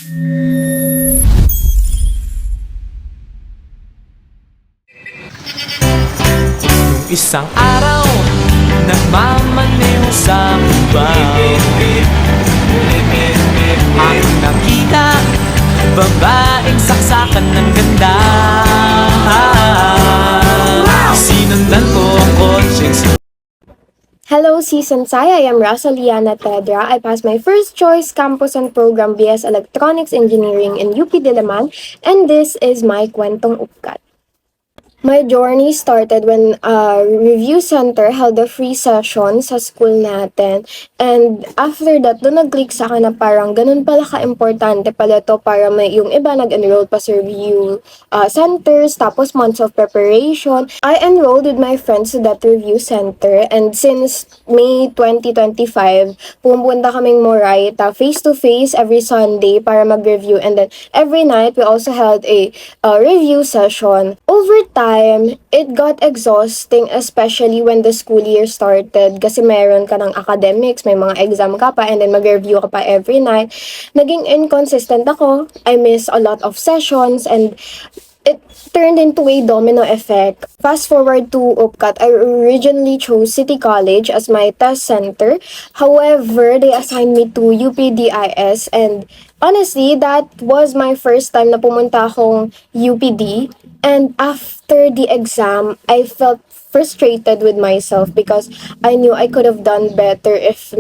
Isang araw, nagmamaniw sa kubaw. Aking nakita, babaeng saksakan ng ganda. Sinundan ko ang konsens. Hello, Season Sai. I am Rosaliana Tedra. I passed my first choice campus and program BS Electronics Engineering in UP Diliman, and this is my kwentong upkat. My journey started when Review Center held a free session sa school natin. And after that, doon nag-click sa akin na parang ganun pala ka-importante pala to para may yung iba nag-enroll pa sa review centers, tapos months of preparation. I enrolled with my friends to that review center, and since May 2025, pumunta kaming Moraita face-to-face every Sunday para mag-review, and then every night we also held a review session. Over time, it got exhausting, especially when the school year started, kasi meron ka ng academics, may mga exam ka pa, and then mag-review ka pa every night. Naging inconsistent ako. I missed a lot of sessions, and it turned into a domino effect. Fast forward to UPCAT, I originally chose City College as my test center. However, they assigned me to UPDIS, and honestly, that was my first time na pumunta akong UPD. And after the exam, I felt frustrated with myself because I knew I could have done better if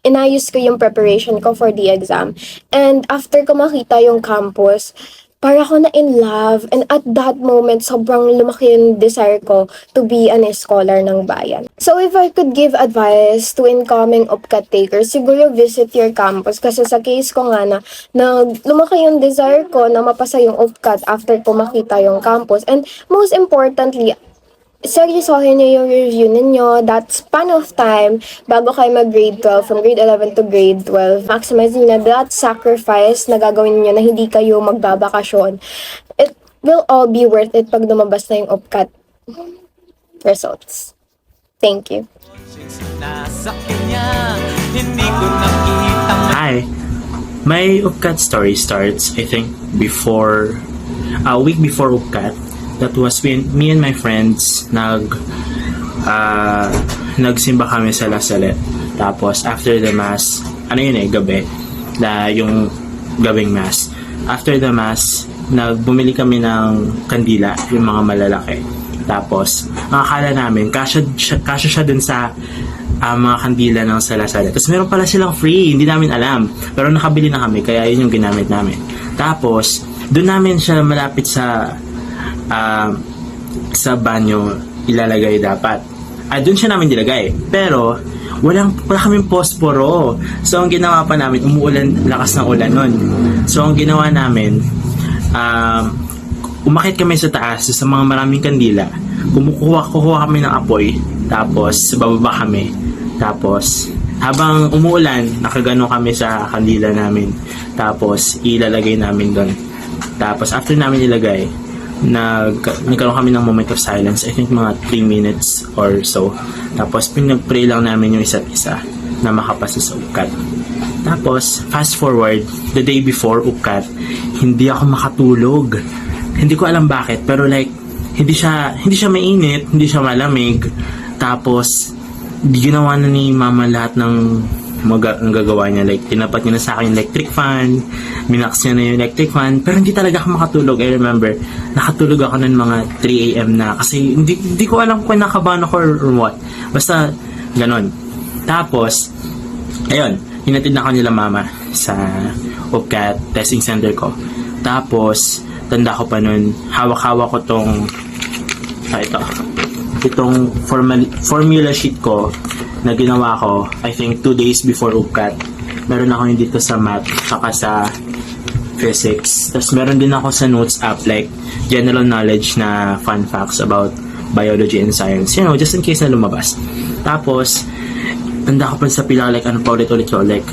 inayos ko yung preparation ko for the exam. And after ko makita yung campus, para ako na in love, and at that moment, sobrang lumaki yung desire ko to be an scholar ng bayan. So if I could give advice to incoming UPCAT takers, siguro visit your campus, kasi sa case ko nga na lumaki yung desire ko na mapasa yung UPCAT after ko makita yung campus. And most importantly, seryosohin nyo yung review ninyo, that span of time bago kayo mag-grade 12, from grade 11 to grade 12. Maximize nyo na that sacrifice na gagawin nyo na hindi kayo magbabakasyon. It will all be worth it pag lumabas na yung UPCAT results. Thank you. Hi! My UPCAT story starts, I think, a week before UPCAT. That was when me and my friends nagsimba kami sa La Salette. Tapos after the mass, gabi, yung gabing mass. After the mass, bumili kami ng kandila, yung mga malalaki. Tapos akala namin kasya siya dun sa mga kandila ng sa La Salette. Tapos meron pala silang free, hindi namin alam. Pero nakabili na kami, kaya yun yung ginamit namin. Tapos doon namin siya malapit sa banyo ilalagay dapat. Doon siya namin nilagay. Pero wala kaming posporo. So ang ginawa pa namin, umuulan, lakas ng ulan nun. So ang ginawa namin, umakit kami sa taas sa mga maraming kandila. Kukuha kami ng apoy. Tapos bababa kami. Tapos habang umuulan, nakagano kami sa kandila namin. Tapos ilalagay namin doon. Tapos after namin ilagay, nagkaroon kami ng moment of silence, I think mga 3 minutes or so. Tapos pinag-pray lang namin yung isa't isa na makapasa sa UPCAT. Tapos fast forward, the day before UPCAT, hindi ako makatulog. Hindi ko alam bakit, pero like hindi siya mainit, hindi siya malamig. Tapos ginawa na ni mama lahat ng ang gagawa niya, like tinapat niya na sa akin yung electric fan, minax niya na yung electric fan, pero hindi talaga ako makatulog. I remember, nakatulog ako ng mga 3 AM na, kasi hindi ko alam kung nakabahan ako or what, basta ganon. Tapos ayun, hinatid na ako nila mama sa UPCAT testing center ko. Tapos tanda ko pa nun, hawak-hawak ko itong formula sheet ko na ginawa ko, I think 2 days before UPCAT. Meron ako yung dito sa math, saka sa physics. Tapos meron din ako sa notes app, like general knowledge na fun facts about biology and science. You know, just in case na lumabas. Tapos, tanda ko pa sa pila, like ano pa ulit-ulit ko, like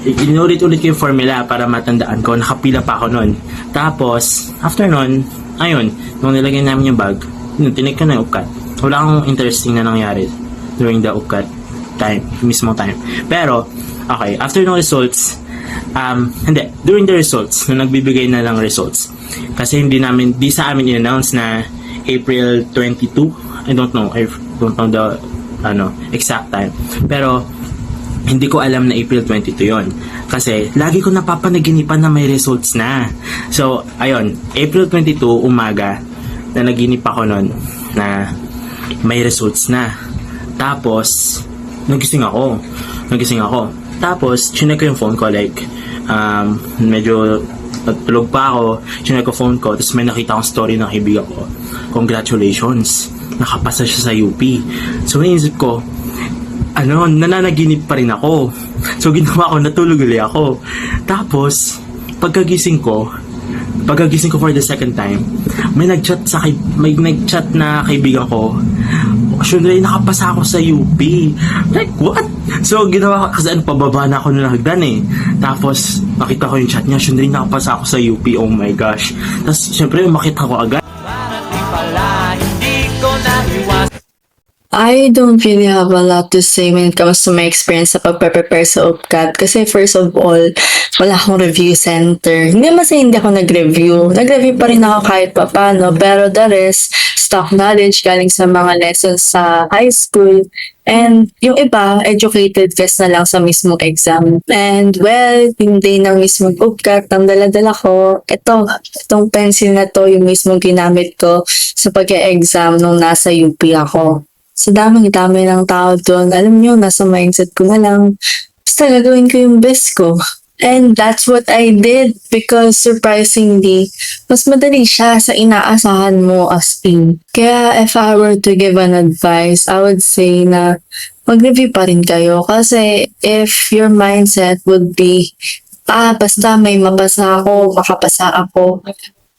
inulit-ulit ko yung formula para matandaan ko. Nakapila pa ako nun. Tapos, after nun, ayun, nung nilagay namin yung bag, tinig ko na yung UPCAT. Wala akong interesting na nangyari during the UPCAT time, mismo time. Pero, okay, after ng results, Hindi, during the results, nung nagbibigay na lang results. Kasi di sa amin in-announce na April 22. I don't know the exact time. Pero hindi ko alam na April 22 yon. Kasi lagi ko napapanaginipan na may results na. So, ayun, April 22 umaga, na naginip ako nun na may results na. Tapos, nagising ako. Tapos, chinek ko yung phone ko, like, medyo natulog pa ako, chinek ko phone ko, tapos may nakita akong story ng kaibigan ko. Congratulations! Nakapasa siya sa UP. So, naisip ko, nananaginip pa rin ako. So, ginawa ko, natulog ulit ako. Tapos, pagkagising ko for the second time, may nag-chat na kaibigan ko. Actually, nakapasa ako sa UP. Like, what? So, ginawa ko, kasi pababa na ako nung hagdan eh. Tapos, nakita ko yung chat niya. Actually, nakapasa ako sa UP. Oh my gosh. Tapos, syempre, umakit ako agad. Bakit di pala hindi ko naiwas? I don't really have a lot to say when it comes to my experience sa pagpe-prepare sa UPCAT. Kasi first of all, wala akong review center. Hindi naman sa hindi ako nag-review. Nag-review pa rin ako kahit pa paano. Pero the rest, stock knowledge galing sa mga lessons sa high school. And yung iba, educated guess na lang sa mismong exam. And well, yung day ng mismong UPCAT, ang dala-dala ko, itong pencil na to, yung mismong ginamit ko sa pag-exam nung nasa UP ako. Sa dami ng tao doon, alam nyo, nasa mindset ko na lang, basta gagawin ko yung best ko. And that's what I did because surprisingly, mas madali siya sa inaasahan mo as in. Kaya if I were to give an advice, I would say na mag-review pa rin kayo kasi if your mindset would be, basta may mabasa ako, makapasa ako,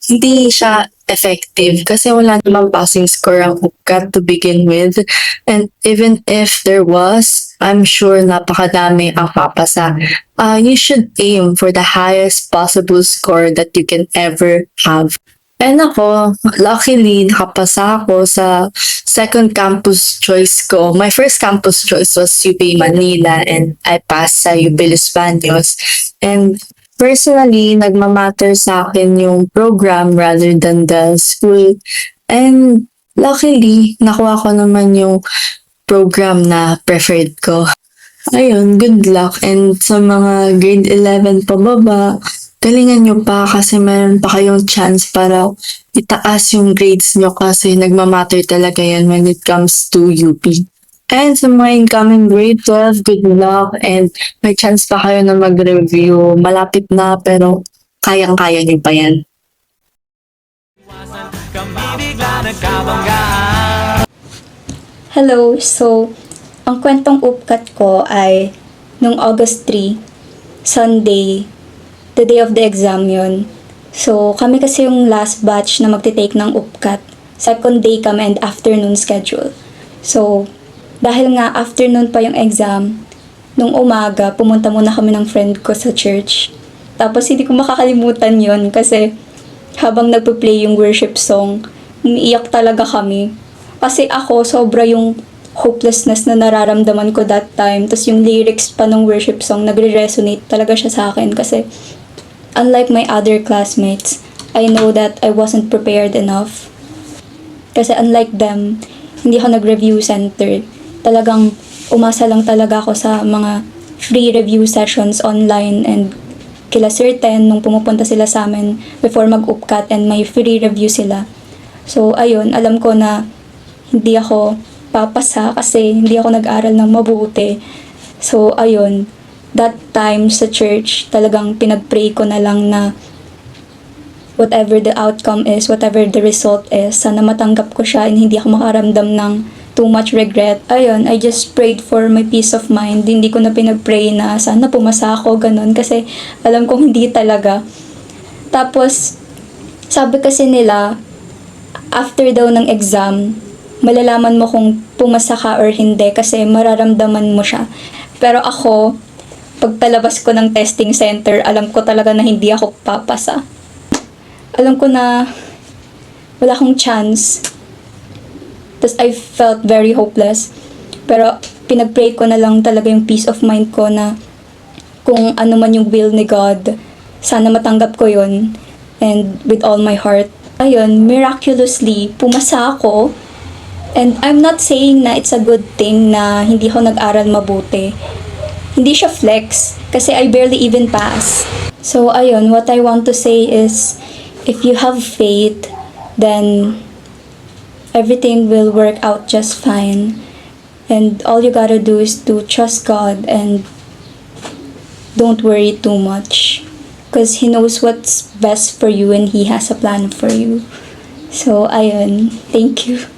hindi siya effective kasi wala namang passing score ang UPCAT to begin with. And even if there was, I'm sure napakadami ang papasa. You should aim for the highest possible score that you can ever have. And ako, luckily, nakapasa ako sa second campus choice ko. My first campus choice was UP Manila and I passed sa UP Los Baños. And personally, nagmamatter sa akin yung program rather than the school. And luckily, nakuha ko naman yung program na preferred ko. Ayun, good luck. And sa mga grade 11 pababa, galingan nyo pa kasi meron pa kayong chance para itaas yung grades nyo kasi nagmamatter talaga yan when it comes to UP. And sa mga incoming grade 12, good luck and may chance pa kayo na mag-review. Malapit na pero kayang-kaya nyo pa yan. Kami bigla nagkabanggaan. Hello, so ang kwentong UPCAT ko ay nung August 3, Sunday, the day of the exam yun. So kami kasi yung last batch na magte-take ng UPCAT. Second day kami and afternoon schedule. So dahil nga afternoon pa yung exam, nung umaga pumunta muna kami ng friend ko sa church. Tapos hindi ko makakalimutan yun kasi habang nagpe-play yung worship song, umiiyak talaga kami. Kasi ako, sobra yung hopelessness na nararamdaman ko that time. Tapos yung lyrics pa ng worship song, nagre-resonate talaga siya sa akin. Kasi unlike my other classmates, I know that I wasn't prepared enough. Kasi unlike them, hindi ako nag-review center. Talagang umasa lang talaga ako sa mga free review sessions online and kila Sir Ten nung pumupunta sila sa amin before mag-UPCAT and may free review sila. So ayun, alam ko na hindi ako papasa kasi hindi ako nag-aral ng mabuti. So ayun, that time sa church talagang pinag-pray ko na lang na whatever the outcome is, whatever the result is, sana matanggap ko siya and hindi ako makaramdam ng too much regret. Ayun, I just prayed for my peace of mind. Hindi ko na pinag-pray na sana pumasa ako, ganun. Kasi alam kong hindi talaga. Tapos, sabi kasi nila, after daw ng exam, malalaman mo kung pumasa ka or hindi kasi mararamdaman mo siya. Pero ako, pagtalabas ko ng testing center, alam ko talaga na hindi ako papasa. Alam ko na wala akong chance. Tapos I felt very hopeless. Pero pinag-pray ko na lang talaga yung peace of mind ko na kung ano man yung will ni God, sana matanggap ko yun. And with all my heart, ayun, miraculously, pumasa ako. And I'm not saying na it's a good thing na hindi ako nag-aral mabuti. Hindi siya flex, kasi I barely even pass. So, ayun, what I want to say is, if you have faith, then everything will work out just fine. And all you gotta do is to trust God and don't worry too much. Because He knows what's best for you and He has a plan for you. So, ayun, thank you.